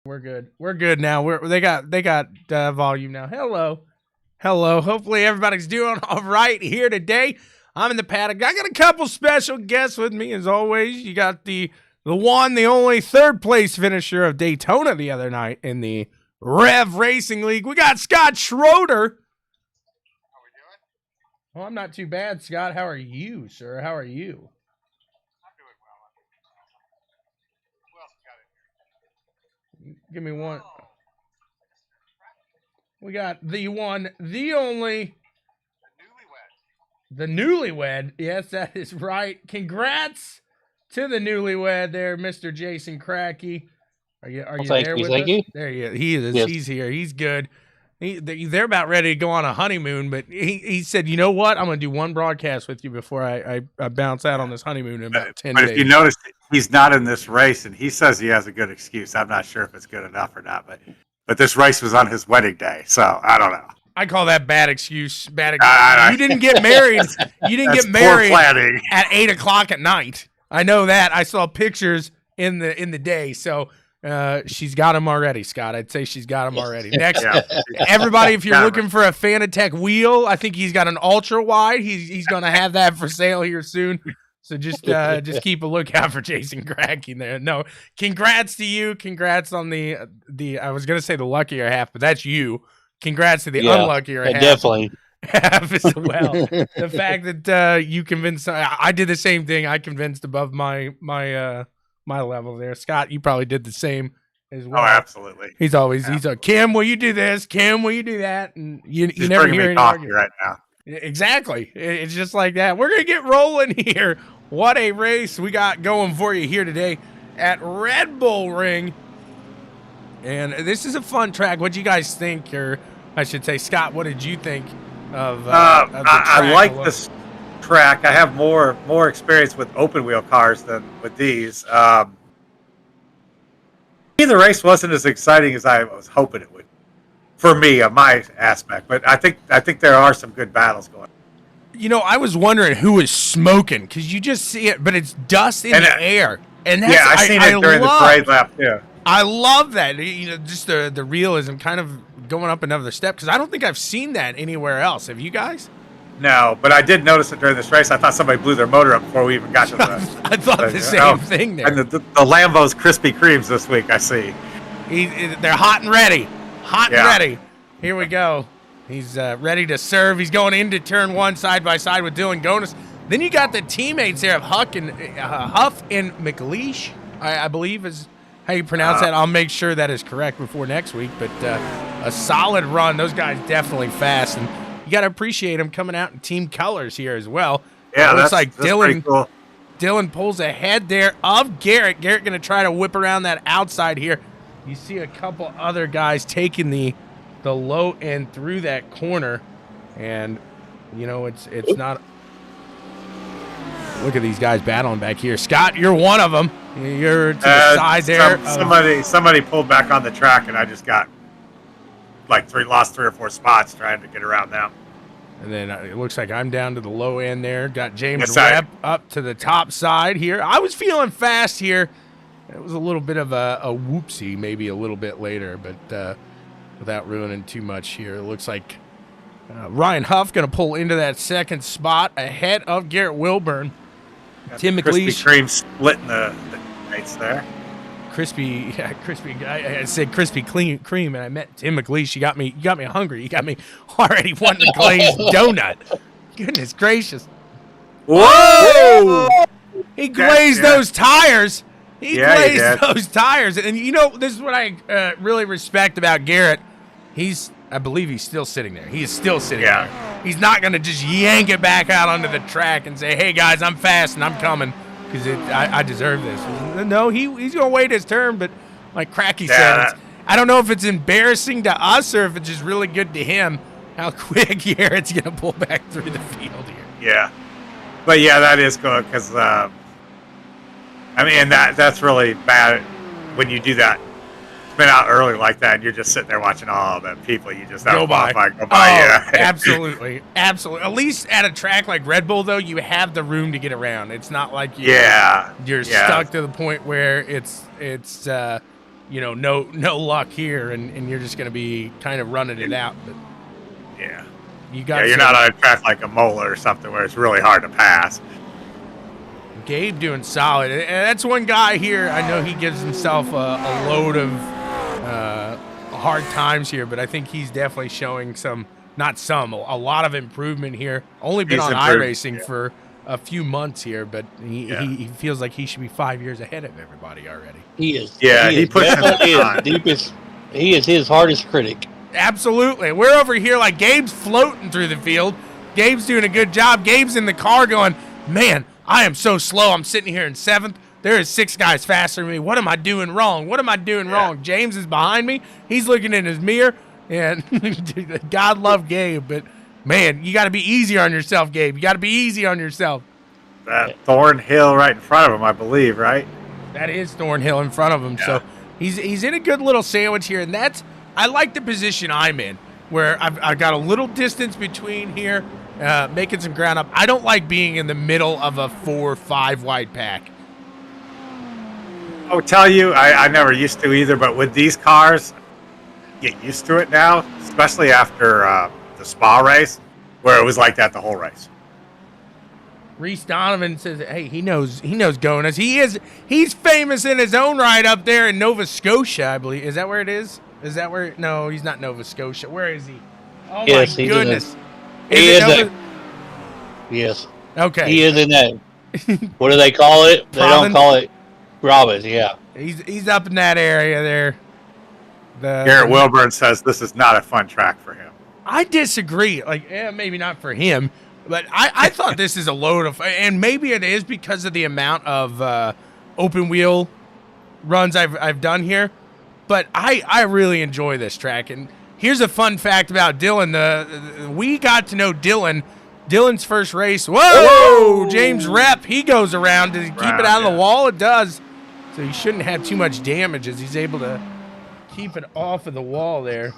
We're good. We're good now. They got volume now. Hello. Hopefully everybody's doing all right here today. I'm in the paddock. I got a couple special guests with me as always. You got the one, the only third place finisher of Daytona the other night in the Rev Racing League. We got Scott Schroeder. How we doing? Well, I'm not too bad, Scott. How are you, sir? How are you? I'm doing well. Who else we got in here? Give me one. We got the one, the only, the newlywed. Yes, that is right. Congrats to the newlywed there, Mr. Jason Cracky. Are you there with us? There he is. Yes. He's here. He's good. They're about ready to go on a honeymoon, but he said, you know what? I'm going to do one broadcast with you before I bounce out on this honeymoon in about 10 days. But if you notice, he's not in this race, and he says he has a good excuse. I'm not sure if it's good enough or not, but this race was on his wedding day, so I don't know. I call that bad excuse. You didn't get married. You didn't get married at 8 o'clock at night. I know that. I saw pictures in the day, so she's got him already, Scott. I'd say she's got him already. Next, everybody, if you're looking for a Fanatec wheel, I think he's got an ultra wide. He's going to have that for sale here soon. So just keep a lookout for Jason Cracky there. No, congrats to you. Congrats on the I was going to say the luckier half, but that's you. Congrats to the unluckier half. Definitely. Half as well. The fact that you convinced, I did the same thing. I convinced above my level there. Scott, you probably did the same as well. Oh, absolutely. He's like, Kim, will you do this? Kim, will you do that? And you never hear any coffee right now. Exactly. It's just like that. We're going to get rolling here. What a race we got going for you here today at Red Bull Ring. And this is a fun track. What do you guys think? Or I should say, Scott, what did you think of the track? I like this track. I have more experience with open wheel cars than with these. The race wasn't as exciting as I was hoping it would, for me, on my aspect. But I think there are some good battles going on. You know, I was wondering who was smoking because you just see it, but it's dust in the air. And that's, I seen it during the parade lap too. I love that. You know, just the realism, kind of going up another step, because I don't think I've seen that anywhere else. Have you guys? No, but I did notice it during this race. I thought somebody blew their motor up before we even got to the I thought the same thing there. And the Lambo's Krispy Kremes this week, I see. They're hot and ready. And ready. Here we go. He's ready to serve. He's going into turn one side by side with Dylan Gonis. Then you got the teammates there of Huff and McLeish, I believe is how you pronounce that. I'll make sure that is correct before next week. But a solid run. Those guys definitely fast. And you got to appreciate them coming out in team colors here as well. Yeah, looks like Dylan. Cool. Dylan pulls ahead there of Garrett. Garrett going to try to whip around that outside here. You see a couple other guys taking the low end through that corner, and you know it's not. Look at these guys battling back here. Scott, you're one of them. You're to the side there. Somebody pulled back on the track, and I just got lost 3 or 4 spots trying to get around them. And then it looks like I'm down to the low end there. Got James Webb up to the top side here. I was feeling fast here. It was a little bit of a whoopsie, maybe a little bit later, but without ruining too much here. It looks like Ryan Huff going to pull into that second spot ahead of Garrett Wilburn. Tim McLeish. Krispy Kreme splitting the mates there. Crispy. I said Krispy Kreme, and I met Tim McLeish. You got me hungry. You got me already wanting a glazed donut. Goodness gracious! Whoa! He glazed those tires. He glazed those tires, and you know this is what I really respect about Garrett. I believe he's still sitting there. He is still sitting there. He's not going to just yank it back out onto the track and say, "Hey guys, I'm fast and I'm coming because I deserve this." No, he's going to wait his turn. But like Cracky said, I don't know if it's embarrassing to us or if it's just really good to him how quick Garrett's going to pull back through the field here. Yeah, but that is good because that's really bad when you do that. Been out early like that, and you're just sitting there watching all the people you just go by. Absolutely. At least at a track like Red Bull, though, you have the room to get around. It's not like you're stuck to the point where it's no luck here, and you're just going to be kind of running it out. But yeah, you're not on a track like a Mola or something where it's really hard to pass. Gabe doing solid. And that's one guy here. I know he gives himself a load of hard times here, but I think he's definitely showing a lot of improvement here. Only been on iRacing for a few months here, but he feels like he should be 5 years ahead of everybody already. He is. Yeah, he puts in the deepest. He is his hardest critic. Absolutely. We're over here like Gabe's floating through the field. Gabe's doing a good job. Gabe's in the car going, man, I am so slow. I'm sitting here in 7th. There is 6 guys faster than me. What am I doing wrong? What am I doing wrong? James is behind me. He's looking in his mirror. And God love Gabe, but man, you got to be easy on yourself, Gabe. You got to be easy on yourself. That Thornhill right in front of him, I believe, right? That is Thornhill in front of him. Yeah. So he's in a good little sandwich here, and I like the position I'm in, where I've got a little distance between here, making some ground up. I don't like being in the middle of a 4 or 5 wide pack. I would tell you, I never used to either, but with these cars, get used to it now, especially after the Spa race, where it was like that the whole race. Reese Donovan says, "Hey, he knows Gonas. He's famous in his own right up there in Nova Scotia, I believe. Is that where it is? Is that where? No, he's not Nova Scotia. Where is he? Oh yes, my goodness! Yes. Okay. He is in that. What do they call it? They don't call it Robbins. Yeah. He's up in that area there. Garrett Wilburn says this is not a fun track for him. I disagree. Maybe not for him, but I thought this is a load of, and maybe it is because of the amount of open wheel runs I've done here. But I really enjoy this track. And here's a fun fact about Dylan. We got to know Dylan's first race. Whoa! James Rep, he goes around. Does he keep it out of the wall? It does. So he shouldn't have too much damage as he's able to keep it off of the wall there.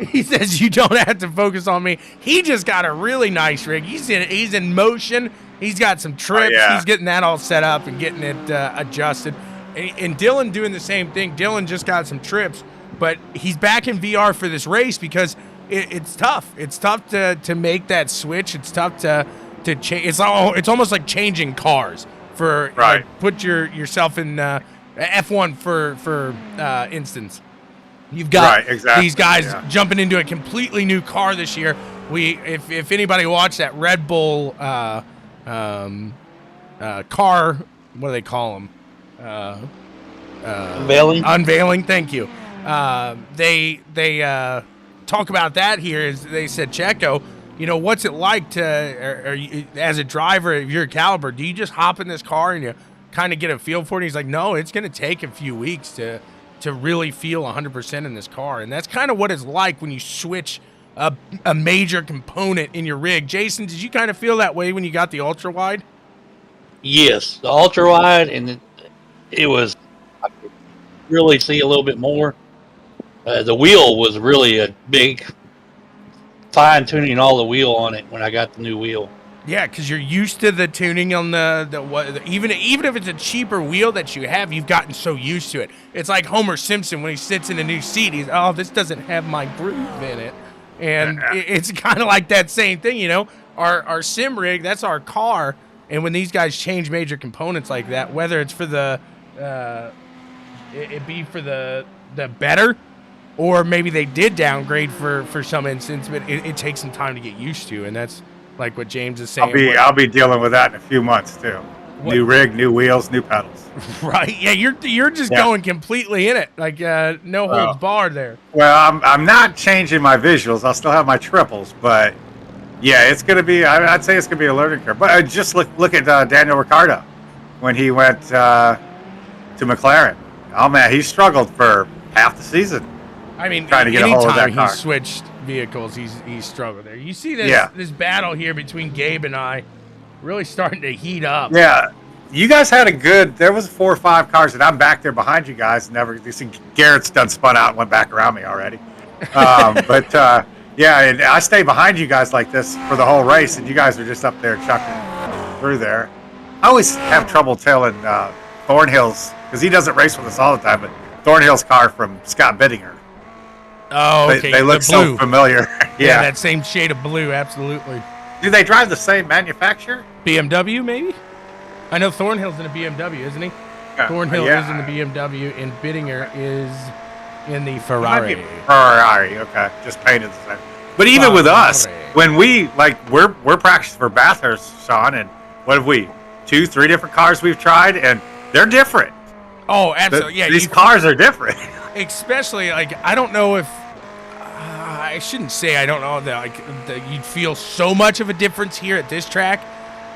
He says you don't have to focus on me. He just got a really nice rig. He's in motion. He's got some trips. He's getting that all set up and getting it adjusted. And Dylan doing the same thing. Dylan just got some trips, but he's back in VR for this race because it's tough. It's tough to make that switch. It's tough to change. It's almost like changing cars for put yourself in F1 for instance. You've got these guys jumping into a completely new car this year. If anybody watched that Red Bull car, what do they call them? Unveiling. Thank you. They talk about that here. Is they said, Checo, what's it like to, as a driver of your caliber? Do you just hop in this car and you kind of get a feel for it? And he's like, no, it's going to take a few weeks to really feel 100% in this car. And that's kind of what it's like when you switch a major component in your rig. Jason, did you kind of feel that way when you got the ultra wide? Yes, the ultra wide, and it was, I could really see a little bit more. The wheel was really a big fine tuning all the wheel on it when I got the new wheel. Yeah, because you're used to the tuning on even if it's a cheaper wheel that you have, you've gotten so used to it. It's like Homer Simpson when he sits in a new seat. He's, this doesn't have my groove in it. And it's kind of like that same thing, Our sim rig, that's our car. And when these guys change major components like that, whether it's for the better, or maybe they did downgrade for some instance, but it takes some time to get used to, and that's like what James is saying. I'll be dealing with that in a few months too. What? New rig, new wheels, new pedals. Right? Yeah, you're just going completely in it, like no holds barred there. Well, I'm not changing my visuals. I'll still have my triples, but yeah, it's gonna be. I'd say it's gonna be a learning curve. But just look at Daniel Ricciardo when he went to McLaren. Oh man, he struggled for half the season. I mean, trying to get a hold of that car. He switched vehicles, he's struggled there. You see this battle here between Gabe and I really starting to heat up. Yeah, you guys had there was 4 or 5 cars, and I'm back there behind you guys. You see Garrett's done spun out and went back around me already. Yeah, and I stay behind you guys like this for the whole race, and you guys are just up there chucking through there. I always have trouble telling Thornhill's, because he doesn't race with us all the time, but Thornhill's car from Scott Bittinger. Oh, okay. They look so familiar. Yeah, that same shade of blue, absolutely. Do they drive the same manufacturer? BMW, maybe? I know Thornhill's in a BMW, isn't he? Thornhill is in the BMW, and Bittinger is in the Ferrari. Ferrari, okay. Just painted the same. But even with us, when we're practicing for Bathurst, Sean, and what have we? 2-3 different cars we've tried, and they're different. Oh, absolutely. These cars are different. Especially, I don't know if I shouldn't say I don't know that you'd feel so much of a difference here at this track,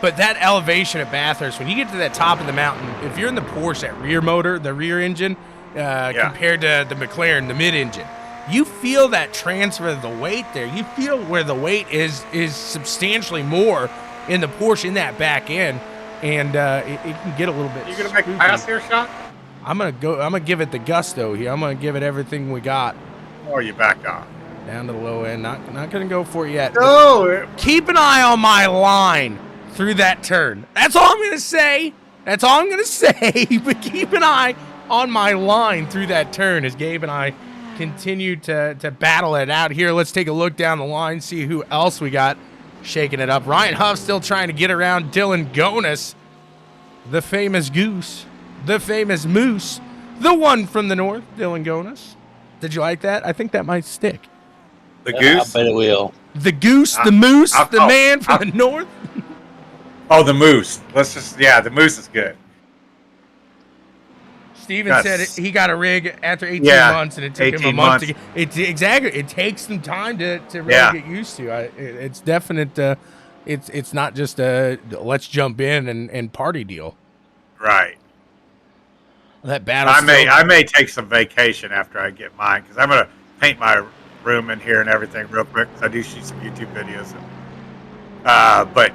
but that elevation at Bathurst, when you get to that top of the mountain, if you're in the Porsche, that rear motor, the rear engine, compared to the McLaren, the mid-engine, you feel that transfer of the weight there. You feel where the weight is substantially more in the Porsche in that back end, and it can get a little bit. You gonna make a pass here, Sean? I'm gonna give it the gusto here. I'm gonna give it everything we got. Or you back off? Down to the low end. Not gonna go for it yet. No. Keep an eye on my line through that turn. That's all I'm gonna say. But keep an eye on my line through that turn as Gabe and I continue to battle it out here. Let's take a look down the line, see who else we got shaking it up. Ryan Huff still trying to get around Dylan Gonis, the famous goose, the famous moose, the one from the north, Dylan Gonis. Did you like that? I think that might stick. The goose? I bet it will. The goose, the moose, the man from the north. Oh, the moose. The moose is good. Steven said he got a rig after 18 months, and it took him a month to get exactly. It takes some time to really get used to. It's definite. It's not just a let's jump in and party deal. Right. That battle. I may take some vacation after I get mine, because I'm gonna paint my room in here and everything real quick. Cause I do shoot some YouTube videos, but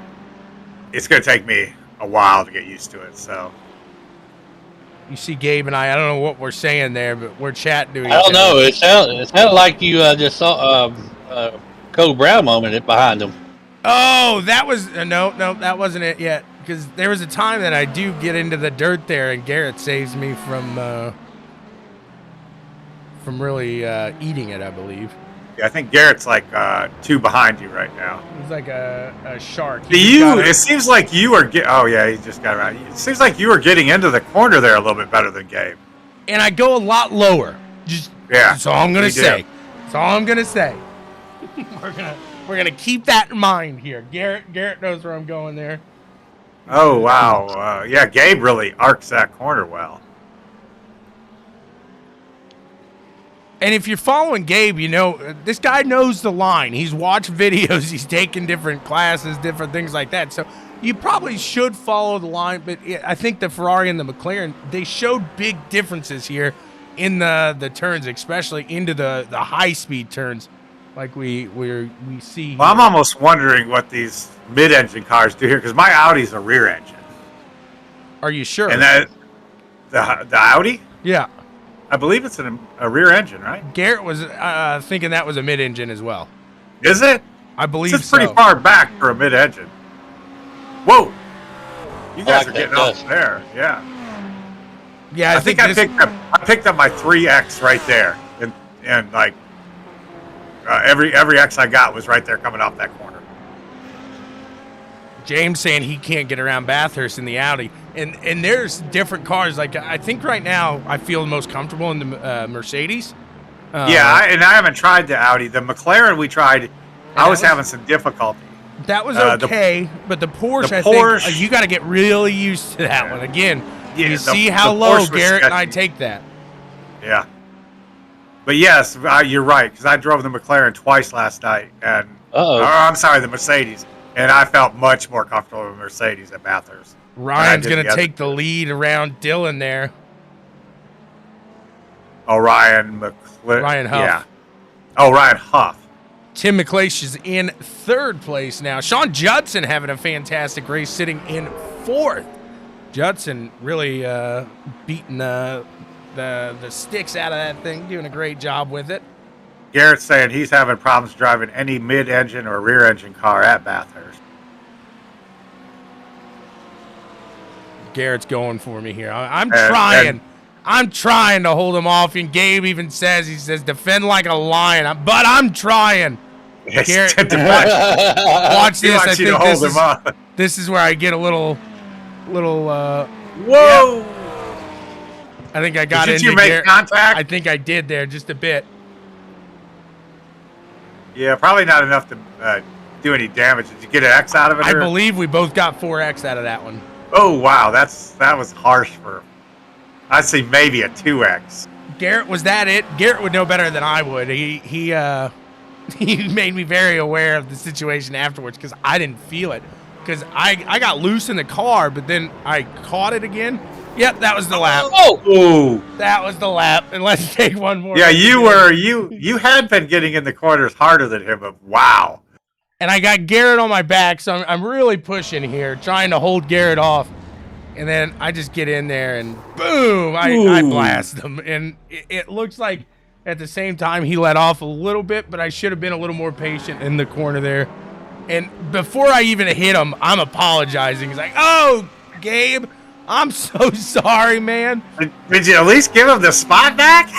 it's gonna take me a while to get used to it. So. You see Gabe and I don't know what we're saying there, but we're chatting to each other. I don't know. It sounded like you just saw Cole Brown moment behind him. Oh, that was no, that wasn't it yet. Because there was a time that I do get into the dirt there, and Garrett saves me from really eating it, I believe. Yeah, I think Garrett's like 2 behind you right now. He's like a shark. It seems like you are oh yeah, he just got around. It seems like you were getting into the corner there a little bit better than Gabe. And I go a lot lower. That's all I'm gonna say. That's all I'm gonna say. We're gonna keep that in mind here. Garrett knows where I'm going there. Oh wow, yeah, Gabe really arcs that corner well. And if you're following Gabe, you know, this guy knows the line. He's watched videos. He's taken different classes, different things like that. So you probably should follow the line. But I think the Ferrari and the McLaren, they showed big differences here in the turns, especially into the high-speed turns like we see here. Well, I'm almost wondering what these mid-engine cars do here, because my Audi's a rear engine. Are you sure? And that the Audi? Yeah. I believe it's a rear engine, right? Garrett was thinking that was a mid-engine as well. Is it? I believe so. It's pretty far back for a mid-engine. Whoa! You guys are getting off there, yeah. Yeah, I think I picked up my 3X right there, and like every X I got was right there coming off that corner. James saying he can't get around Bathurst in the Audi. And there's different cars. Like, I think right now I feel the most comfortable in the Mercedes. I haven't tried the Audi. The McLaren we tried, I was having some difficulty. That was okay, but the Porsche, I think, you got to get really used to that one. Again, you see how low Garrett and I take that. Yeah. But yes, you're right, because I drove the McLaren twice last night. And I'm sorry, the Mercedes. And I felt much more comfortable with Mercedes at Bathurst. Ryan's going to take the lead around Dylan there. Oh, Ryan Huff. Yeah. Oh, Ryan Huff. Tim McLeish is in 3rd place now. Sean Judson having a fantastic race, sitting in 4th. Judson really beating the sticks out of that thing, doing a great job with it. Garrett's saying he's having problems driving any mid-engine or rear-engine car at Bathurst. Garrett's going for me here. I'm trying. I'm trying to hold him off, and Gabe even says, defend like a lion. But I'm trying. Garrett, watch He this. wants you to hold him up. This is where I get a little. Whoa! Yeah. I think I got Did you make contact? I think I did there just a bit. Yeah, probably not enough to do any damage. Did you get an X out of it? I believe we both got 4X out of that one. Oh wow, that was harsh for. I'd say maybe a 2X. Garrett, was that it? Garrett would know better than I would. He made me very aware of the situation afterwards because I didn't feel it. Because I got loose in the car, but then I caught it again. Yep, that was the lap. Oh, that was the lap. And let's take one more. Yeah, you had been getting in the corners harder than him, but wow. And I got Garrett on my back, so I'm really pushing here, trying to hold Garrett off. And then I just get in there and boom, I blast him. And it looks like at the same time he let off a little bit, but I should have been a little more patient in the corner there. And before I even hit him, I'm apologizing. He's like, "Oh, Gabe, I'm so sorry, man." Did you at least give him the spot back?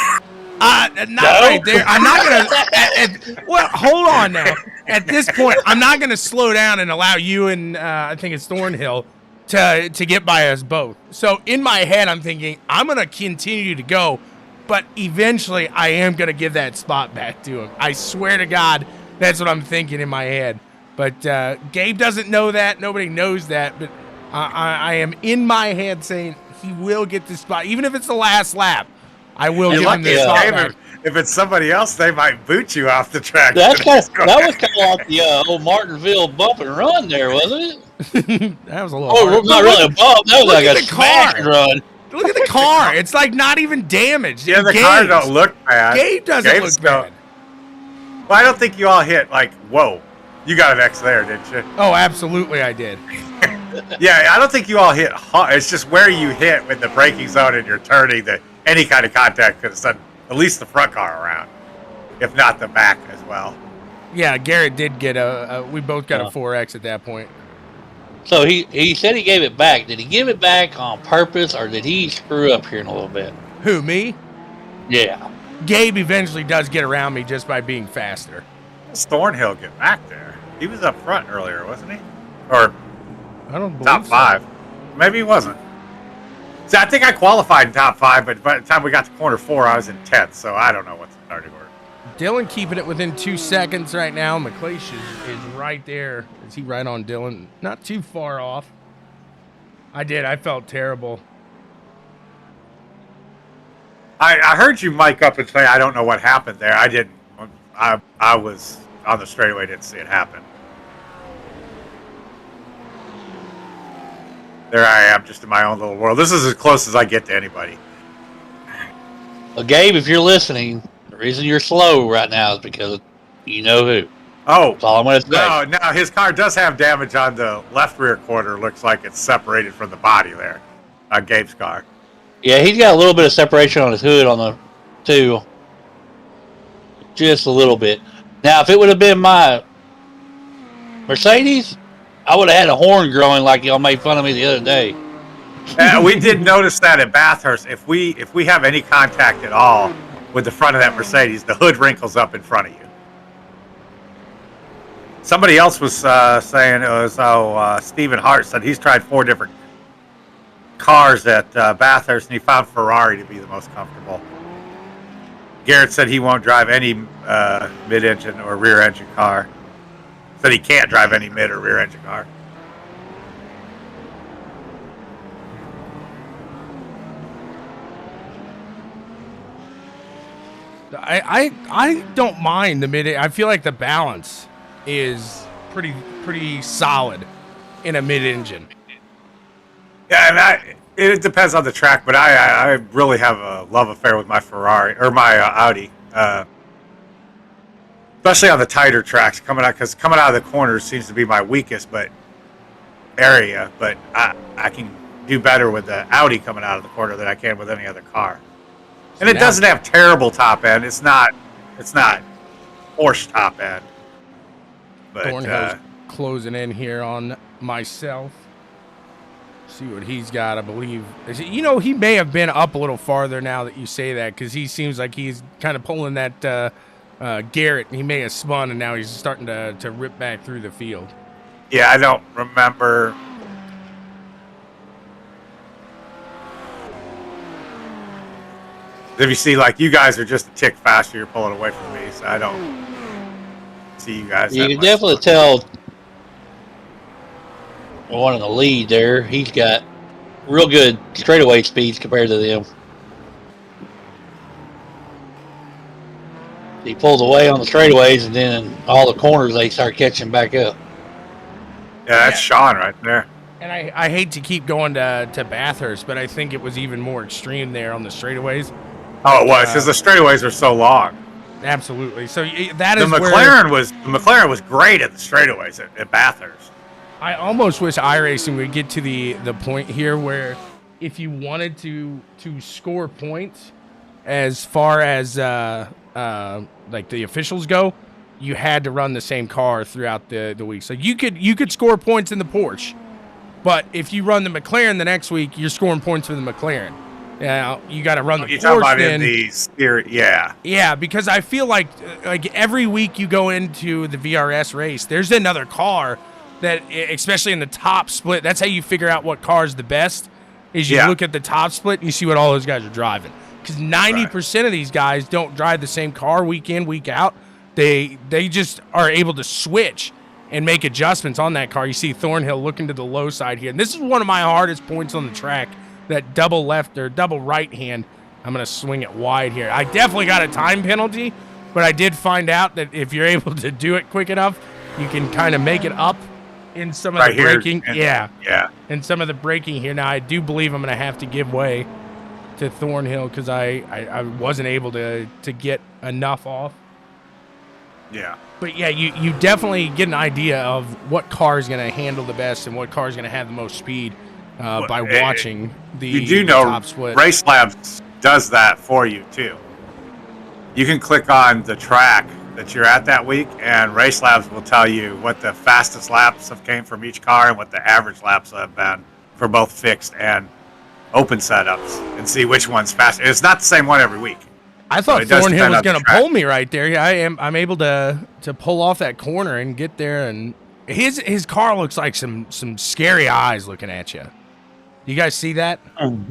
Not right there. I'm not gonna. Well, hold on now. At this point, I'm not gonna slow down and allow you and I think it's Thornhill to get by us both. So in my head, I'm thinking I'm gonna continue to go, but eventually I am gonna give that spot back to him. I swear to God, that's what I'm thinking in my head. But Gabe doesn't know that. Nobody knows that. But I am in my head saying he will get this spot, even if it's the last lap. I will give him this spot back. If it's somebody else, they might boot you off the track. That was kind of like the old Martinsville bump and run there, wasn't it? That was a little. Oh, not really a bump. That was like a smash and run. Look at the car. It's like not even damaged. Yeah, the car don't look bad. Gabe doesn't look bad. Well, I don't think you all hit like, whoa. You got an X there, didn't you? Oh, absolutely I did. Yeah, I don't think you all hit hard. It's just where you hit with the braking zone and you're turning that any kind of contact could have sent at least the front car around, if not the back as well. Yeah, Garrett did get we both got a 4X at that point. So he said he gave it back. Did he give it back on purpose, or did he screw up here in a little bit? Who, me? Yeah. Gabe eventually does get around me just by being faster. Thornhill get back there? He was up front earlier, wasn't he? Or I don't believe top 5. Maybe he wasn't. See, I think I qualified in top 5, but by the time we got to corner 4, I was in 10th, so I don't know what the starting order. Dylan keeping it within 2 seconds right now. McLeish is right there. Is he right on Dylan? Not too far off. I felt terrible. I heard you mic up and say, I don't know what happened there. I didn't. I was on the straightaway, didn't see it happen. There I am, just in my own little world. This is as close as I get to anybody. Well, Gabe, if you're listening, the reason you're slow right now is because you know who. Oh. That's all I'm going to say. No, his car does have damage on the left rear quarter. Looks like it's separated from the body there. Gabe's car. Yeah, he's got a little bit of separation on his hood on the two. Just a little bit. Now, if it would have been my Mercedes, I would have had a horn growing like y'all made fun of me the other day. We did notice that at Bathurst. If we have any contact at all with the front of that Mercedes, the hood wrinkles up in front of you. Somebody else was saying it was Stephen Hart said he's tried 4 different cars at Bathurst and he found Ferrari to be the most comfortable. Garrett said he won't drive any mid-engine or rear-engine car. Said he can't drive any mid or rear-engine car. I don't mind the mid. I feel like the balance is pretty solid in a mid-engine. Yeah, and it depends on the track, but I really have a love affair with my Ferrari or my Audi, especially on the tighter tracks coming out of the corners seems to be my weakest area. But I can do better with the Audi coming out of the corner than I can with any other car. And it doesn't have terrible top end. It's not Porsche top end. But Thornhill's closing in here on myself. See what he's got, I believe. You know, he may have been up a little farther now that you say that, because he seems like he's kind of pulling that Garrett. He may have spun, and now he's starting to rip back through the field. Yeah, I don't remember. If you see, like, you guys are just a tick faster, you're pulling away from me, so I don't see you guys. You can definitely tell one in the lead there. He's got real good straightaway speeds compared to them. He pulls away on the straightaways, and then all the corners they start catching back up. Yeah, that's Sean right there. And I hate to keep going to Bathurst, but I think it was even more extreme there on the straightaways. Oh, it was, because the straightaways are so long. Absolutely. So that is the McLaren was great at the straightaways at Bathurst. I almost wish iRacing would get to the point here where if you wanted to score points as far as like the officials go, you had to run the same car throughout the week. So you could score points in the Porsche, but if you run the McLaren the next week, you're scoring points for the McLaren. Now you got to run the Porsche then. Yeah, because I feel like every week you go into the VRS race, there's another car that, especially in the top split, that's how you figure out what car is the best, is you look at the top split and you see what all those guys are driving. Because 90% of these guys don't drive the same car week in, week out. They just are able to switch and make adjustments on that car. You see Thornhill looking to the low side here. And this is one of my hardest points on the track, that double left or double right hand. I'm going to swing it wide here. I definitely got a time penalty, but I did find out that if you're able to do it quick enough, you can kind of make it up in some of the braking. Yeah. In some of the braking here. Now, I do believe I'm going to have to give way to Thornhill because I wasn't able to get enough off. Yeah. But yeah, you definitely get an idea of what car is going to handle the best and what car is going to have the most speed by watching the top split. Race Labs does that for you too. You can click on the track that you're at that week, and Race Labs will tell you what the fastest laps have came from each car and what the average laps have been for both fixed and open setups, and see which one's faster. It's not the same one every week. I thought Thornhill was going to pull me right there. Yeah, I'm able to pull off that corner and get there, and his car looks like some scary eyes looking at you. You guys see that?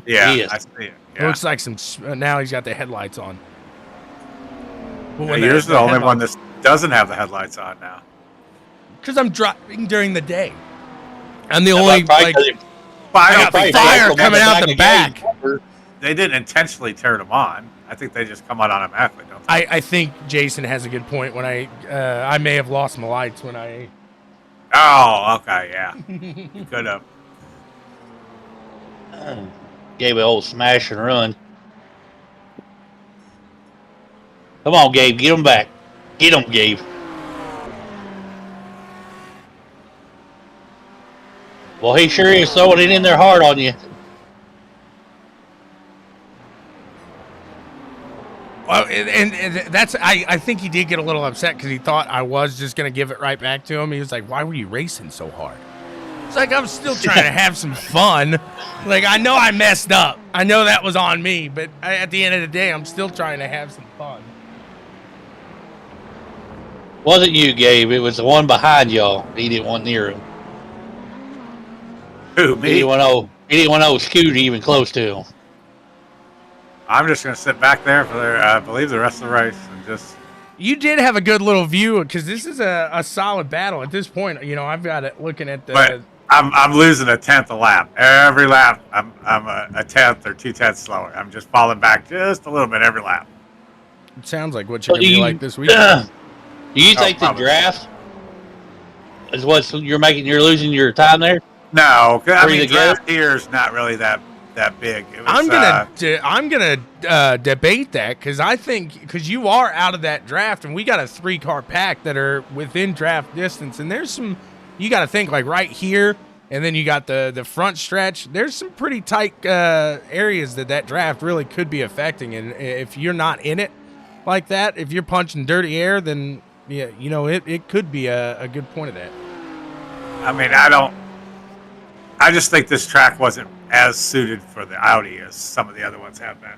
Yeah, I see it. Yeah. It looks like some. Now he's got the headlights on. Yeah, yours is the only one that doesn't have the headlights on now. Because I'm driving during the day. I'm the only I got fire coming out the back. They didn't intentionally turn them on. I think they just come on automatically, don't they? I think Jason has a good point. When I may have lost my lights when I. Oh, okay, yeah. You could have. Gave an old smash and run. Come on, Gabe, get him back. Get him, Gabe. Well, he sure is throwing it in there hard on you. Well, and that's I think he did get a little upset because he thought I was just going to give it right back to him. He was like, why were you racing so hard? It's like, I'm still trying to have some fun. Like, I know I messed up. I know that was on me, but at the end of the day, I'm still trying to have some fun. Wasn't you, Gabe. It was the one behind y'all. He didn't want near him. Who, me? He didn't want old Scooter even close to him. I'm just going to sit back there for, I believe, the rest of the race and just... You did have a good little view because this is a solid battle at this point. You know, I've got it looking at the... But I'm losing a tenth a lap. Every lap, I'm a tenth or 2/10 slower. I'm just falling back just a little bit every lap. It sounds like what you're going to be like this week. Do you think the draft is what you're making? You're losing your time there? No, I mean, draft here is not really that big. It was, I'm gonna debate that because you are out of that draft, and we got a 3-car pack that are within draft distance, and there's some you got to think like right here, and then you got the front stretch. There's some pretty tight areas that draft really could be affecting, and if you're not in it like that, if you're punching dirty air, then yeah, you know it could be a good point of that. I mean, I just think this track wasn't as suited for the Audi as some of the other ones have been.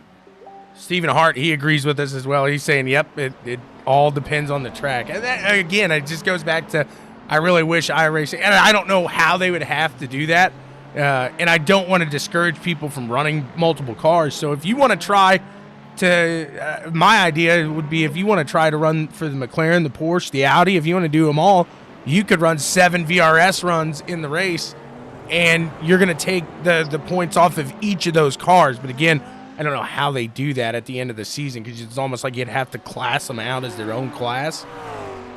Stephen Hart, he agrees with us as well. He's saying, yep, it all depends on the track. And that, again, it just goes back to, I really wish iRacing, and I don't know how they would have to do that. And I don't want to discourage people from running multiple cars. So if you want to try to, my idea would be if you want to try to run for the McLaren, the Porsche, the Audi, if you want to do them all, you could run 7 VRS runs in the race, and you're going to take the points off of each of those cars. But again, I don't know how they do that at the end of the season, because it's almost like you'd have to class them out as their own class.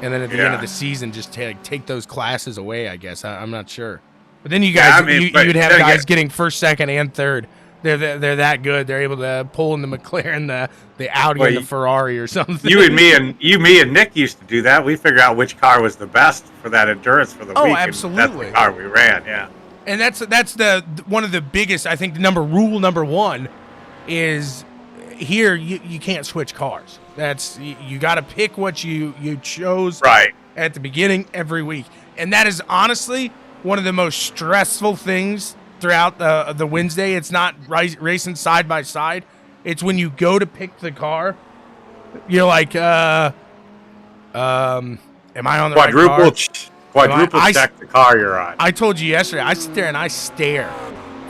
And then at the end of the season, just take those classes away, I guess. I'm not sure. But then you guys, you'd have guys getting first, second, and third. They're that good. They're able to pull in the McLaren, the Audi, and the Ferrari or something. Me and Nick used to do that. We figure out which car was the best for that endurance for the week. Oh, absolutely. That's the car we ran, yeah. And that's the one of the biggest, I think, rule number one is here you can't switch cars. That's you got to pick what you chose at the beginning every week. And that is honestly one of the most stressful things throughout the Wednesday. It's not racing side by side. It's when you go to pick the car, you're like, am I on the right car? Quadruple check the car you're on. I told you yesterday, I sit there and I stare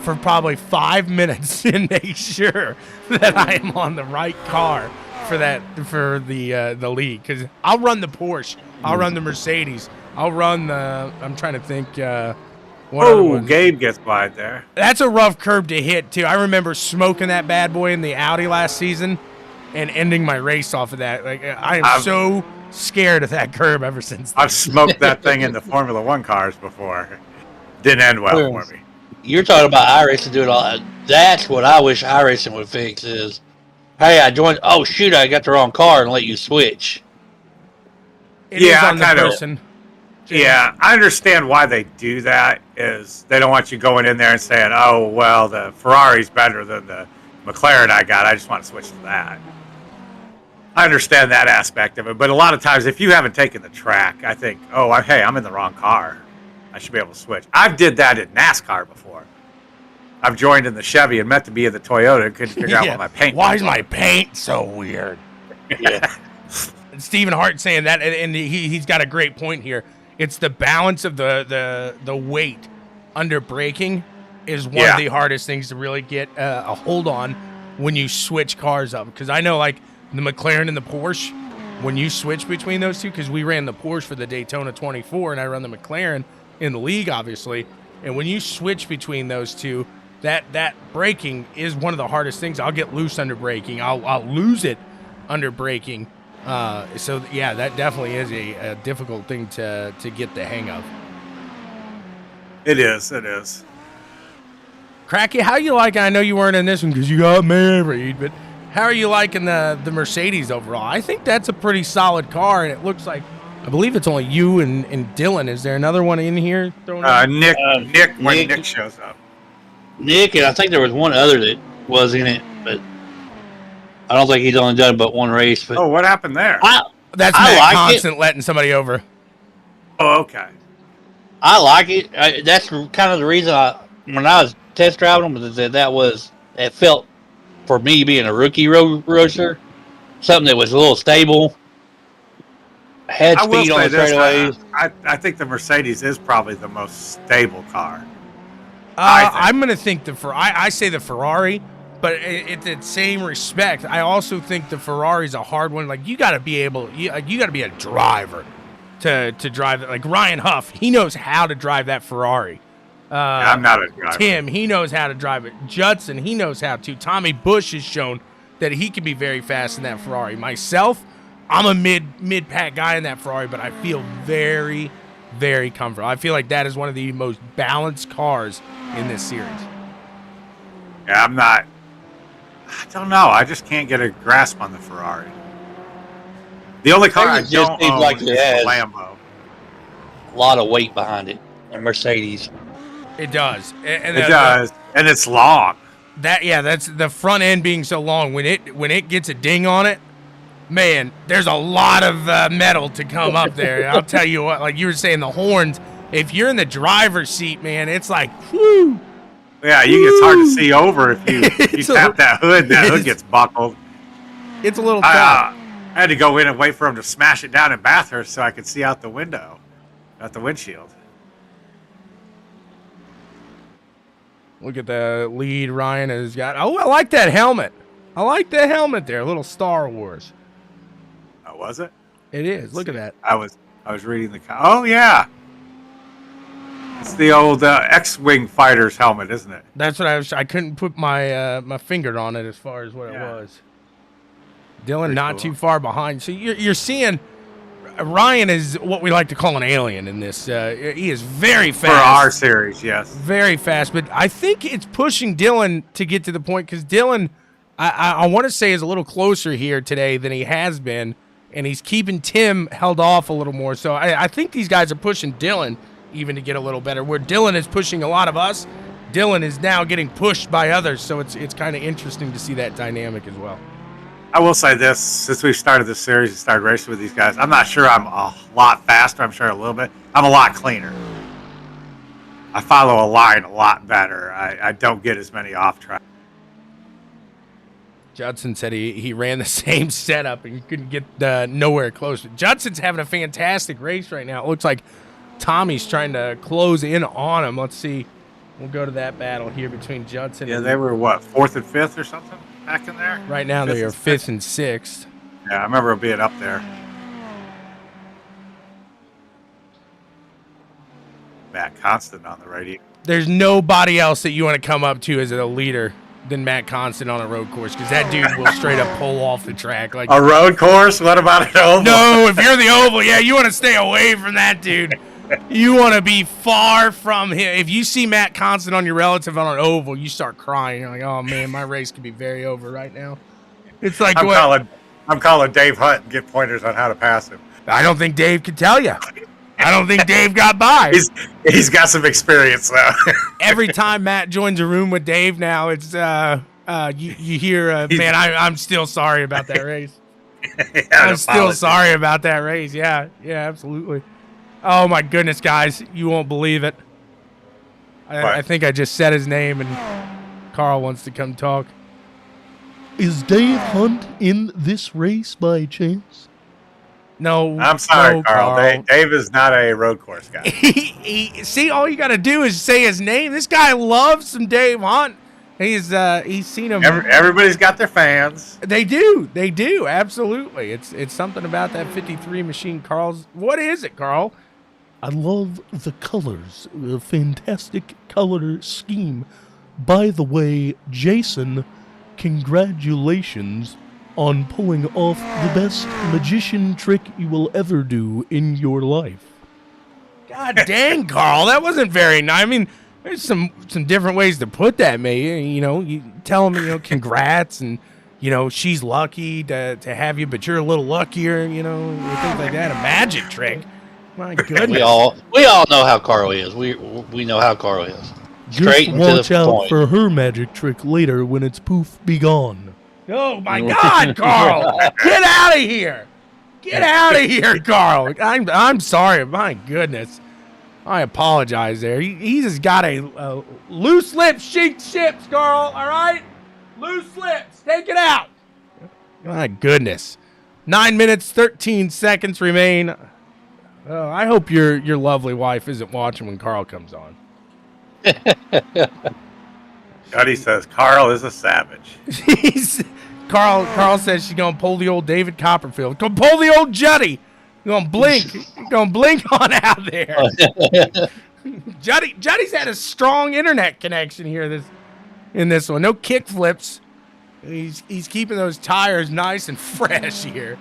for probably 5 minutes and make sure that I am on the right car for the league. Because I'll run the Porsche, I'll run the Mercedes, I'll run the. I'm trying to think. Gabe gets wide there. That's a rough curb to hit too. I remember smoking that bad boy in the Audi last season and ending my race off of that. Like I am so scared of that curb ever since then. I've smoked that thing in the Formula One cars before. Didn't end well for me. You're talking about iRacing doing all. That's what I wish iRacing would fix is, hey, I joined. Oh shoot, I got the wrong car and let you switch. Yeah, I understand why they do that. Is they don't want you going in there and saying, "Oh, well, the Ferrari's better than the McLaren I got. I just want to switch to that." I understand that aspect of it, but a lot of times, if you haven't taken the track, I think, "Oh, hey, I'm in the wrong car. I should be able to switch." I've did that in NASCAR before. I've joined in the Chevy and meant to be in the Toyota and couldn't figure out what my paint. Why is my paint so weird? Yeah. Stephen Hart saying that, and he's got a great point here. It's the balance of the weight under braking is one of the hardest things to really get a hold on when you switch cars up. Because I know, like, the McLaren and the Porsche, when you switch between those two, because we ran the Porsche for the Daytona 24 and I run the McLaren in the league, obviously. And when you switch between those two, that braking is one of the hardest things. I'll get loose under braking. I'll lose it under braking. So yeah, that definitely is a difficult thing to get the hang of. It is. Cracky, how you like? I know you weren't in this one because you got married, but how are you liking the Mercedes overall? I think that's a pretty solid car, and it looks like, I believe it's only you and Dylan. Is there another one in here? Nick, when Nick shows up. Nick, and I think there was one other that was in it, but I don't think he's only done but one race. But what happened there? That's Matt Constant letting somebody over. Oh, okay. I like it. That's kind of the reason when I was test driving them, it felt, for me being a rookie roadster, something that was a little stable, had speed on the straightaways. I think the Mercedes is probably the most stable car. I'm going to think I say the Ferrari, but in the same respect, I also think the Ferrari's a hard one. Like, you got to be a driver to drive it. Like Ryan Huff, he knows how to drive that Ferrari. I'm not a driver. Tim, he knows how to drive it. Judson, he knows how to. Tommy Bush has shown that he can be very fast in that Ferrari. Myself, I'm a mid-pack guy in that Ferrari, but I feel very, very comfortable. I feel like that is one of the most balanced cars in this series. Yeah, I don't know. I just can't get a grasp on the Ferrari. The only car I don't own is the Lambo. A lot of weight behind it. A Mercedes. It does. It does. And it's long. That's the front end being so long. When it gets a ding on it, man, there's a lot of metal to come up there. I'll tell you what, like you were saying, the horns, if you're in the driver's seat, man, it's like, whoo. Yeah, it's hard to see over if you tap that hood. That hood gets buckled. It's a little tough. I had to go in and wait for him to smash it down in Bathurst so I could see out the window, out the windshield. Look at the lead Ryan has got. Oh, I like that helmet. I like that helmet there. A little Star Wars. Oh, was it? It is. Look at that. I was reading the. Oh yeah. It's the old X-wing fighter's helmet, isn't it? That's what I couldn't put my my finger on it as far as what it was. Dylan, Pretty not cool. too far behind. So you're seeing Ryan is what we like to call an alien in this. He is very fast. For our series, yes. Very fast. But I think it's pushing Dylan to get to the point because Dylan, I want to say, is a little closer here today than he has been. And he's keeping Tim held off a little more. So I think these guys are pushing Dylan even to get a little better. Where Dylan is pushing a lot of us, Dylan is now getting pushed by others. So it's kind of interesting to see that dynamic as well. I will say this, since we started this series and started racing with these guys, I'm not sure I'm a lot faster. I'm sure a little bit. I'm a lot cleaner. I follow a line a lot better. I don't get as many off track. Judson said he ran the same setup and you couldn't get nowhere close. Judson's having a fantastic race right now. It looks like Tommy's trying to close in on him. Let's see. We'll go to that battle here between Judson and... Yeah, they were, what, 4th and 5th or something back in there? Right now they are 5th and 6th. Yeah, I remember it being up there. Matt Constant on the radio. There's nobody else that you want to come up to as a leader than Matt Constant on a road course because that dude will straight up pull off the track. Like a road course? What about an oval? No, if you're the oval, yeah, you want to stay away from that dude. You want to be far from him. If you see Matt Constant on your relative on an oval, you start crying. You're like, oh man, my race could be very over right now. It's like I'm calling Dave Hunt and get pointers on how to pass him. I don't think Dave could tell you. I don't think Dave got by. He's got some experience though. Every time Matt joins a room with Dave now, it's you hear man, I'm still sorry about that race. I'm still sorry about that race. Yeah, absolutely. Oh my goodness, guys, you won't believe it. I think I just said his name and Carl wants to come talk. Is Dave Hunt in this race by chance? No. I'm sorry, no, Carl. Dave is not a road course guy. See, all you got to do is say his name. This guy loves some Dave Hunt. He's seen him. Everybody's got their fans. They do, absolutely. It's something about that 53 machine, Carl's. What is it, Carl? I love the colors, the fantastic color scheme. By the way, Jason, congratulations on pulling off the best magician trick you will ever do in your life. God dang, Carl, that wasn't very nice. I mean, there's some different ways to put that, man. You know, you tell them, congrats, and she's lucky to have you, but you're a little luckier, things like that. A magic trick. My goodness. We all know how Carl is. We know how Carl is. Straight Just watch out for her magic trick later when it's poof be gone. Oh my God, Carl! Get out of here! Get out of here, Carl! I'm sorry. My goodness, I apologize. There, he's just got a loose lips, chic ships, Carl. All right, loose lips. Take it out. My goodness, 9 minutes 13 seconds remain. I hope your lovely wife isn't watching when Carl comes on. Cuddy says Carl is a savage. Carl says she's gonna pull the old David Copperfield. Go pull the old Juddy. You're gonna blink. You're gonna blink on out there. Juddy's had a strong internet connection here in this one. No kick flips. He's keeping those tires nice and fresh here.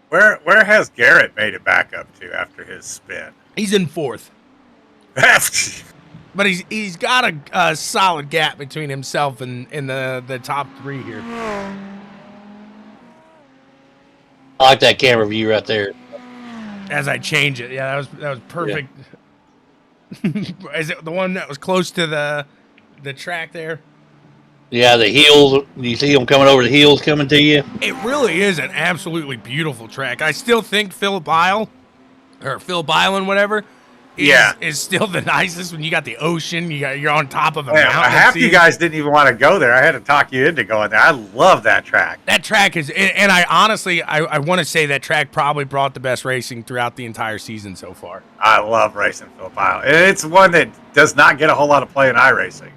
Where has Garrett made it back up to after his spin? He's in 4th. But he's got a solid gap between himself and the top 3 here. I like that camera view right there. As I change it, yeah, that was perfect. Yeah. Is it the one that was close to the track there? Yeah, the hills. You see them coming over the hills coming to you. It really is an absolutely beautiful track. I still think Phil Byland, whatever, is still the nicest when you got the ocean. You're on top of a Man, mountain. half you guys didn't even want to go there. I had to talk you into going there. I love that track. That track is, and I honestly, I want to say that track probably brought the best racing throughout the entire season so far. I love racing Phillip Island. It's one that does not get a whole lot of play in iRacing.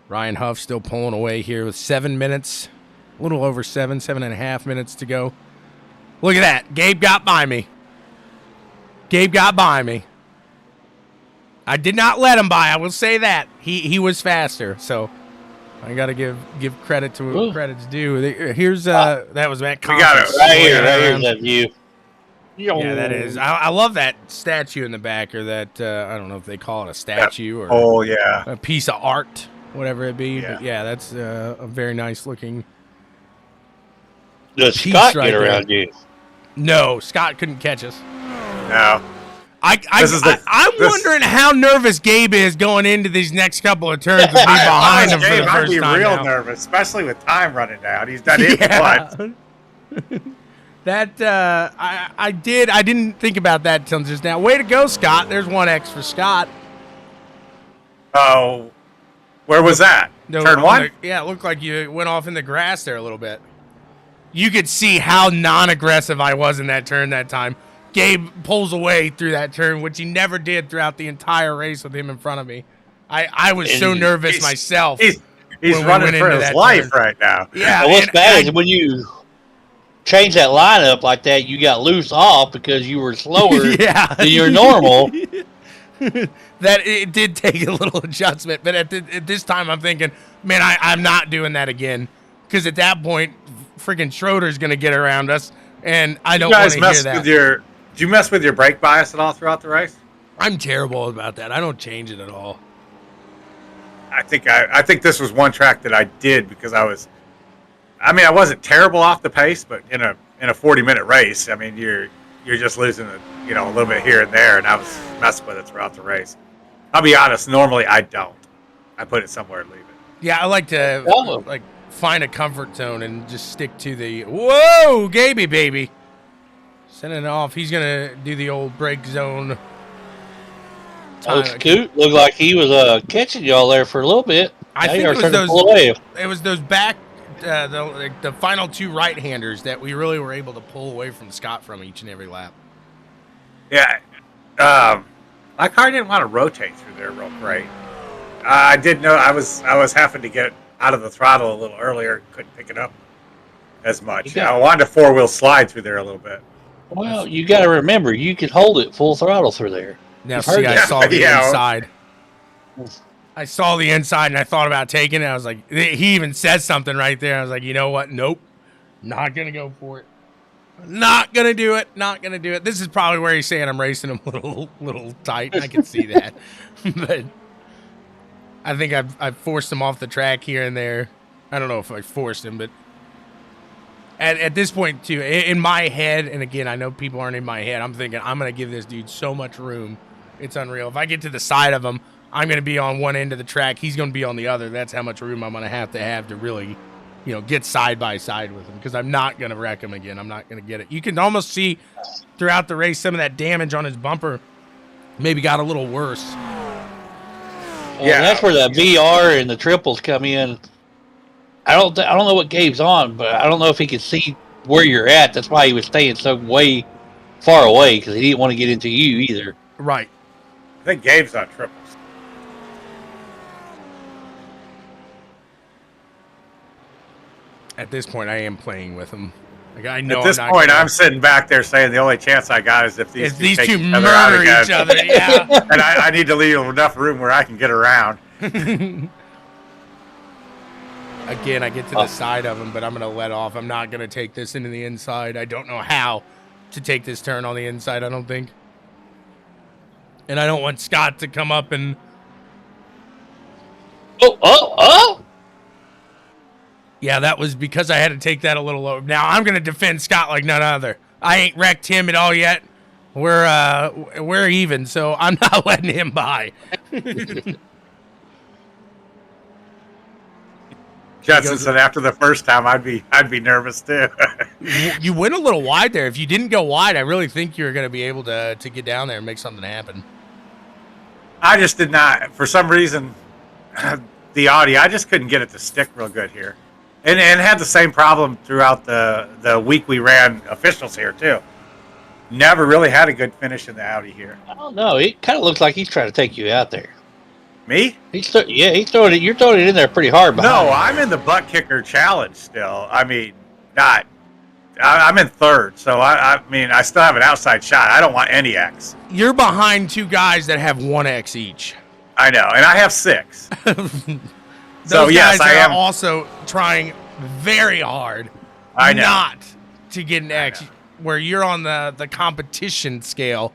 Ryan Huff still pulling away here with 7 minutes, a little over 7.5 minutes to go. Look at that. Gabe got by me. I did not let him by. I will say that. He was faster. So I got to give credit to what credit's due. Here's that was Matt. We got it right here's that view. Yeah, that is. I love that statue in the back, or that I don't know if they call it a statue or a piece of art, whatever it be. Yeah. But yeah, that's a very nice looking. Does Scott get around you? No, Scott couldn't catch us. No. I'm wondering how nervous Gabe is going into these next couple of turns to be behind him for the first time. I'd be real nervous, especially with time running down. He's done it once. That I didn't think about that until just now. Way to go, Scott. There's 1X for Scott. Oh, where was that? Turn one? Yeah, it looked like you went off in the grass there a little bit. You could see how non-aggressive I was in that turn that time. Gabe pulls away through that turn, which he never did throughout the entire race with him in front of me. I was so nervous myself. He's running for his life right now. Yeah. And what's bad is when you change that lineup like that, you got loose off because you were slower than your normal. That it did take a little adjustment, but at this time I'm thinking, man, I'm not doing that again, because at that point, freaking Schroeder's going to get around us, and I don't want to hear that. Did you mess with your brake bias at all throughout the race? I'm terrible about that. I don't change it at all. I think this was one track that I did because I wasn't terrible off the pace, but in a 40-minute race, I mean, you're just losing a little bit here and there, and I was messing with it throughout the race. I'll be honest, normally I don't. I put it somewhere and leave it. Yeah, I like to find a comfort zone and just stick to the whoa, Gaby baby. Sending it off. He's gonna do the old break zone. Scoot looked like he was catching y'all there for a little bit. I think it was those back the final two right-handers that we really were able to pull away from Scott from each and every lap. Yeah, my car didn't want to rotate through there real great. I did know I was having to get out of the throttle a little earlier. Couldn't pick it up as much. I wanted to four-wheel slide through there a little bit. Well, you got to remember, you could hold it full throttle through there. Now, see, I saw the inside. I saw the inside, and I thought about taking it. I was like, he even said something right there. I was like, you know what? Nope. Not going to go for it. Not going to do it. Not going to do it. This is probably where he's saying I'm racing him a little tight. I can see that. But I think I've forced him off the track here and there. I don't know if I forced him, but at this point, too, in my head, and again, I know people aren't in my head, I'm thinking I'm going to give this dude so much room. It's unreal. If I get to the side of him, I'm going to be on one end of the track. He's going to be on the other. That's how much room I'm going to have to really, get side by side with him, because I'm not going to wreck him again. I'm not going to get it. You can almost see throughout the race some of that damage on his bumper maybe got a little worse. Yeah, that's where the VR and the triples come in. I don't know what Gabe's on, but I don't know if he could see where you're at. That's why he was staying so way far away, because he didn't want to get into you either. Right. I think Gabe's on triples. At this point, I am playing with him. I know. At this point, I'm sitting back there saying the only chance I got is if these two murder each other. Yeah. And I need to leave enough room where I can get around. Again, I get to the side of him, but I'm going to let off. I'm not going to take this into the inside. I don't know how to take this turn on the inside, I don't think. And I don't want Scott to come up and... Oh! Yeah, that was because I had to take that a little low. Now, I'm going to defend Scott like none other. I ain't wrecked him at all yet. We're even, so I'm not letting him by. Judson said after the first time, I'd be nervous too. You went a little wide there. If you didn't go wide, I really think you were going to be able to get down there and make something happen. I just did not, for some reason, the Audi, I just couldn't get it to stick real good here. And had the same problem throughout the week we ran officials here too. Never really had a good finish in the Audi here. I don't know. It kind of looks like he's trying to take you out there. Me? He's throwing it. You're throwing it in there pretty hard. No, I'm in the butt kicker challenge still. I mean, I'm in third, so I mean, I still have an outside shot. I don't want any X. You're behind two guys that have 1 X each. I know, and I have 6. Those guys are also trying very hard not to get an X, where you're on the competition scale,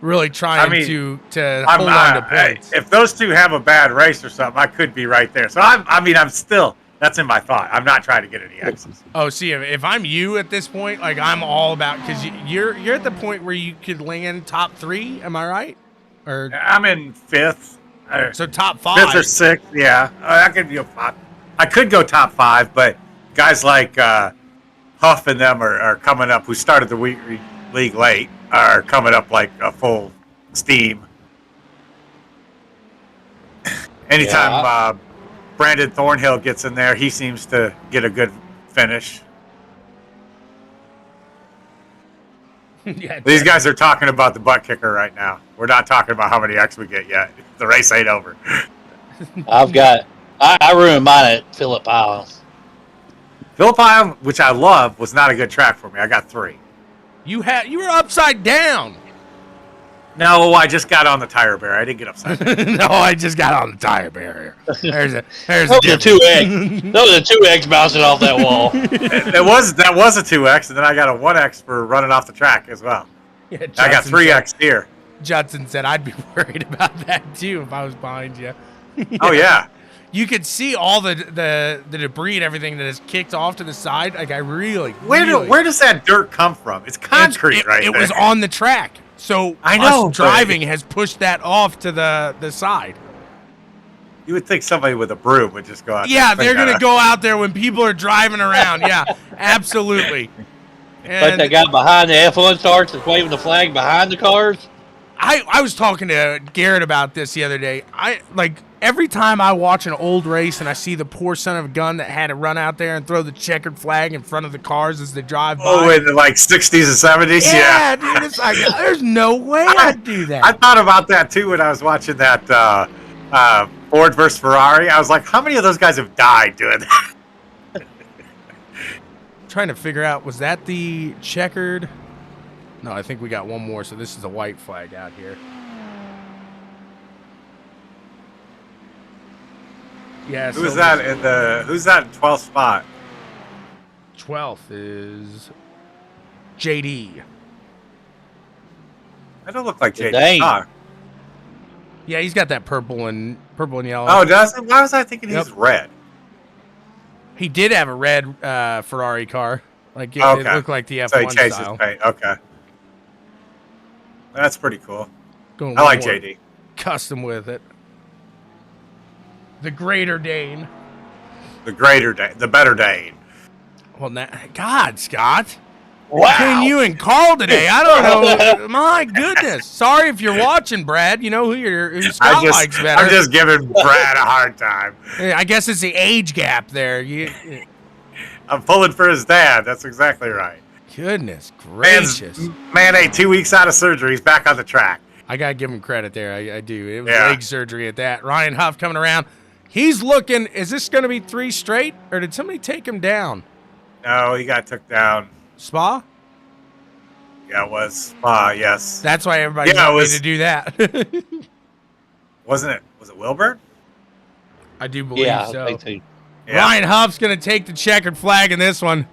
really trying to hold on to points. If those two have a bad race or something, I could be right there. So I'm still, that's in my thought. I'm not trying to get any X's. Oh, see, if I'm you at this point, like I'm all about, because you're at the point where you could land top 3. Am I right? Or I'm in 5th. So top 5. 5th or 6th, yeah. I could go 5. I could go top 5, but guys like Huff and them are coming up, who started the league late, are coming up like a full steam. Anytime Brandon Thornhill gets in there, he seems to get a good finish. These guys are talking about the butt kicker right now. We're not talking about how many X we get yet. The race ain't over. I ruined mine at Phillip Island. Phillip Island, which I love, was not a good track for me. I got 3. You were upside down. No, I just got on the tire barrier. I didn't get upside down. No, I just got on the tire barrier. There's a 2X. That was a 2X bouncing off that wall. That was a 2X, and then I got a 1X for running off the track as well. Yeah, I got 3X here. Judson said I'd be worried about that too if I was behind you. Oh yeah. You could see all the debris and everything that is kicked off to the side. Like where does that dirt come from? It's concrete, right? It was on the track, so I know driving has pushed that off to the side. You would think somebody with a broom would just go out. Yeah, they're gonna go out there when people are driving around. Yeah, absolutely. Like that guy behind the F1 starts that's waving the flag behind the cars. I was talking to Garrett about this the other day. Every time I watch an old race and I see the poor son of a gun that had to run out there and throw the checkered flag in front of the cars as they drive by. Oh, in the 60s and 70s? Yeah, dude, it's like, there's no way I'd do that. I thought about that too when I was watching that Ford versus Ferrari. I was like, how many of those guys have died doing that? Trying to figure out, was that the checkered? No, I think we got one more, so this is a white flag out here. Yeah. Who's that in 12th spot? 12th is JD. That don't look like JD. Car. Yeah, he's got that purple and yellow. Oh, does it? Why was I thinking he's red? He did have a red Ferrari car. It looked like the F1 so he changed style. His paint. Okay. That's pretty cool. I like JD. Custom with it. The Greater Dane. The better Dane. Well, God, Scott. Wow. Between you and Carl today, I don't know. My goodness. Sorry if you're watching, Brad. You know who Scott likes better. I'm just giving Brad a hard time. I guess it's the age gap there. I'm pulling for his dad. That's exactly right. Goodness gracious. Man, 2 weeks out of surgery. He's back on the track. I got to give him credit there. I do. It was leg surgery at that. Ryan Huff coming around. He's looking. Is this going to be 3 straight, or did somebody take him down? No, he got took down. Spa? Yeah, it was Spa, yes. That's why everybody wanted me to do that. Wasn't it? Was it Wilbur? I do believe so. I think Yeah. Ryan Huff's going to take the checkered flag in this one.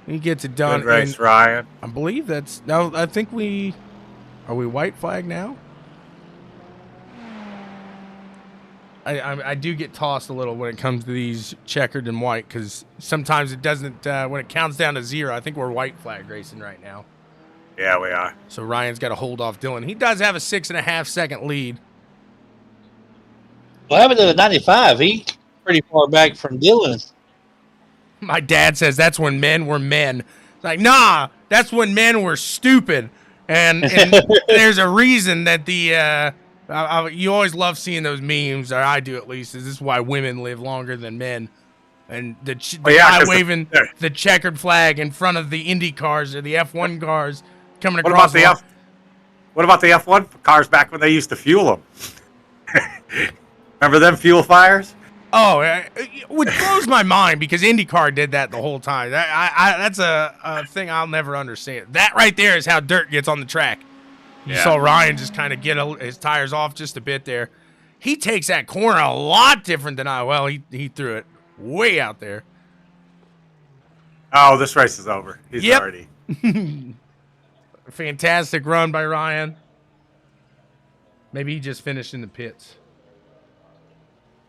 He gets it done. Good race, Ryan. I believe that's... No, I think we... Are we white flag now? I do get tossed a little when it comes to these checkered and white, because sometimes it doesn't... when it counts down to 0, I think we're white flag racing right now. Yeah, we are. So Ryan's got to hold off Dylan. He does have a 6.5 second lead. What happened to the 95? He's pretty far back from Dylan. My dad says that's when men were men. It's like, nah, that's when men were stupid. And there's a reason that you always love seeing those memes, or I do at least. This is why women live longer than men. And the guy waving the checkered flag in front of the Indy cars or the F1 cars coming across. What about the F1 cars back when they used to fuel them? Remember them fuel fires? Oh, which blows my mind because IndyCar did that the whole time. That's a thing I'll never understand. That right there is how dirt gets on the track. You saw Ryan just kind of get his tires off just a bit there. He takes that corner a lot different than he threw it way out there. Oh, this race is over. He's already. Fantastic run by Ryan. Maybe he just finished in the pits.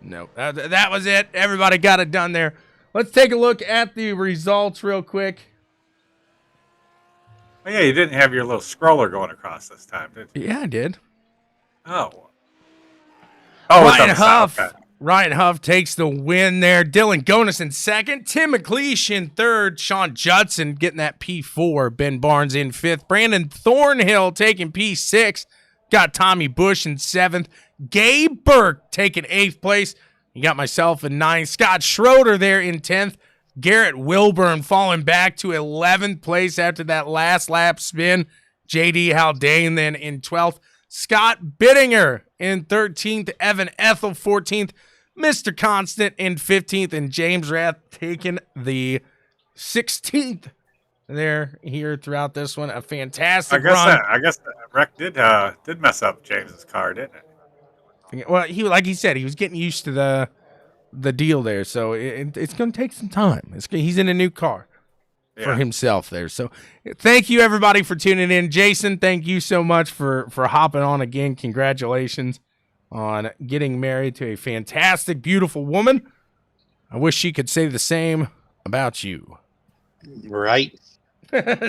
No, that was it. Everybody got it done there. Let's take a look at the results real quick. Oh, yeah, you didn't have your little scroller going across this time, did you? Yeah, I did. Oh, Ryan Huff takes the win there. Dylan Gonis in second. Tim McLeish in third. Sean Judson getting that P4. Ben Barnes in fifth. Brandon Thornhill taking P6. Got Tommy Bush in seventh. Gabe Burke taking eighth place. You got myself in ninth. Scott Schroeder there in 10th. Garrett Wilburn falling back to 11th place after that last lap spin. JD Haldane then in 12th. Scott Bittinger in 13th. Evan Ethel 14th. Mr. Constant in 15th. And James Rath taking the 16th there here throughout this one. A fantastic run. I guess that wreck did mess up James's car, didn't it? Well, like he said, he was getting used to the deal there, so it's going to take some time. He's in a new car for himself there. So thank you, everybody, for tuning in. Jason, thank you so much for hopping on again. Congratulations on getting married to a fantastic, beautiful woman. I wish she could say the same about you. Right.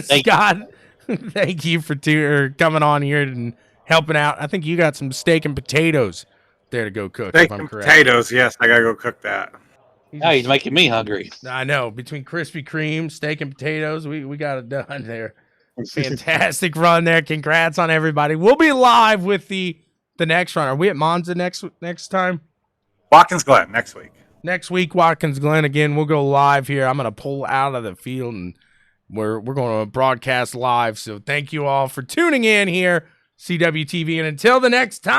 Scott, thank you for coming on here and helping out. I think you got some steak and potatoes there to go cook. Steak and potatoes, yes. I got to go cook that. Now he's making me hungry. I know. Between Krispy Kreme, steak and potatoes, we got it done there. Fantastic run there. Congrats on everybody. We'll be live with the next run. Are we at Monza next time? Watkins Glen next week. Next week, Watkins Glen again. We'll go live here. I'm going to pull out of the field and we're going to broadcast live. So thank you all for tuning in here, CWTV. And until the next time.